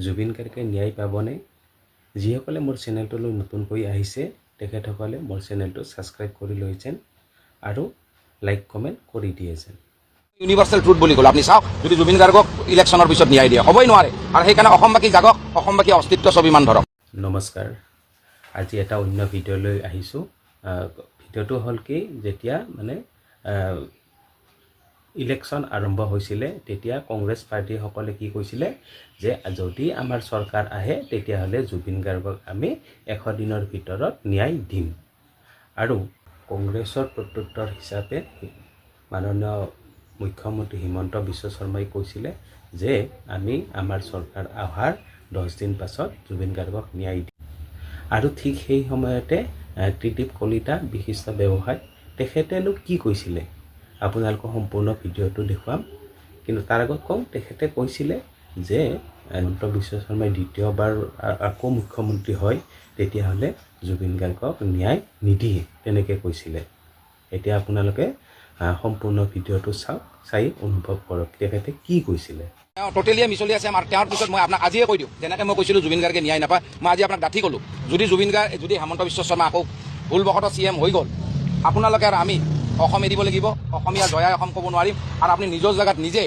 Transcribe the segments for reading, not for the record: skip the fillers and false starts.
জুবিন গাৰ্গে ন্যায় পাবনে? যিসকলে মোৰ চেনেলটোলৈ নতুনকৈ আহিছে তেখেতসকলে মোৰ চেনেলটো ছাবস্ক্ৰাইব কৰি লৈছেন আৰু লাইক কমেণ্ট কৰি দিয়েছেন। ইউনিভাৰ্চেল ট্ৰুথ বুলি ক'লো। আপুনি চাওক, যদি জুবিন গাৰ্গক ইলেকশ্যনৰ পিছত ন্যায় দিয়ে, হ'বই নোৱাৰে। আৰু সেইকাৰণে অসমবাসী জাগক, অসমবাসী অস্তিত্ব স্বাভিমান ধৰক। নমস্কাৰ, আজি এটা অন্য ভিডিঅ'লৈ আহিছোঁ। ভিডিঅ'টো হ'ল কি, যেতিয়া ইলেকশ্যন আৰম্ভ হৈছিলে তেতিয়া কংগ্ৰেছ পাৰ্টীসকলে কি কৈছিলে যে যদি আমাৰ চৰকাৰ আহে তেতিয়াহ'লে জুবিন গাৰ্গক আমি 100 দিনৰ ভিতৰত ন্যায় দিম। আৰু কংগ্ৰেছৰ প্ৰত্যুত্তৰ হিচাপে মাননীয় মুখ্যমন্ত্ৰী হিমন্ত বিশ্ব শৰ্মাই কৈছিলে যে আমি আমাৰ চৰকাৰ অহাৰ 10 দিন পাছত জুবিন গাৰ্গক ন্যায় দিম। আৰু ঠিক সেই সময়তে ত্ৰিদীপ কলিতা বিশিষ্ট ব্যৱসায়ী তেখেতেনো কি কৈছিলে আপোনালোকৰ সম্পূৰ্ণ ভিডিঅ'টো দেখুৱাম। কিন্তু তাৰ আগত কওঁ, তেখেতে কৈছিলে যে হিমন্ত বিশ্ব শৰ্মাই দ্বিতীয়বাৰ আকৌ মুখ্যমন্ত্ৰী হয় তেতিয়াহ'লে জুবিন গাৰ্গক ন্যায় নিদিয়ে, তেনেকৈ কৈছিলে। এতিয়া আপোনালোকে সম্পূৰ্ণ ভিডিঅ'টো চাওক, চাই অনুভৱ কৰক তেখেতে কি কৈছিলে। তেওঁ টোটেলিয়ে মিছলি আছে আমাৰ। তেওঁৰ পিছত মই আপোনাক আজিয়ে কৈ দিওঁ, যেনেকৈ মই কৈছিলোঁ জুবিন গাৰ্গে ন্যায় নাপায়, মই আজি আপোনাক ডাঠি ক'লোঁ, যদি হিমন্ত বিশ্ব শৰ্মা আকৌ ভুলবশতঃ CM হৈ গ'ল, আপোনালোকে আৰু আমি অসম এৰিব লাগিব, অসমীয়া জয়াই অসম ক'ব নোৱাৰিম। আৰু আপুনি নিজৰ জেগাত নিজে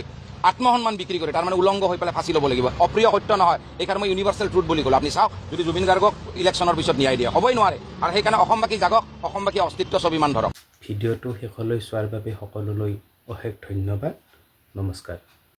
আত্মসন্মান বিক্ৰী কৰে, তাৰমানে উলংগ হৈ পেলাই ফাঁচি ল'ব লাগিব। অপ্ৰিয় সত্য নহয়, সেইকাৰণে মই ইউনিভাৰ্চেল ট্ৰুথ বুলি ক'লোঁ। আপুনি চাওক, যদি জুবিন গাৰ্গক ইলেকশ্যনৰ পিছত ন্যায় দিয়ে, হ'বই নোৱাৰে। আৰু সেইকাৰণে অসমবাসী জাগক, অসমবাসী অস্তিত্ব স্বাভিমান ধৰক। ভিডিঅ'টো শেষলৈ চোৱাৰ বাবে সকলোলৈ অশেষ ধন্যবাদ। নমস্কাৰ।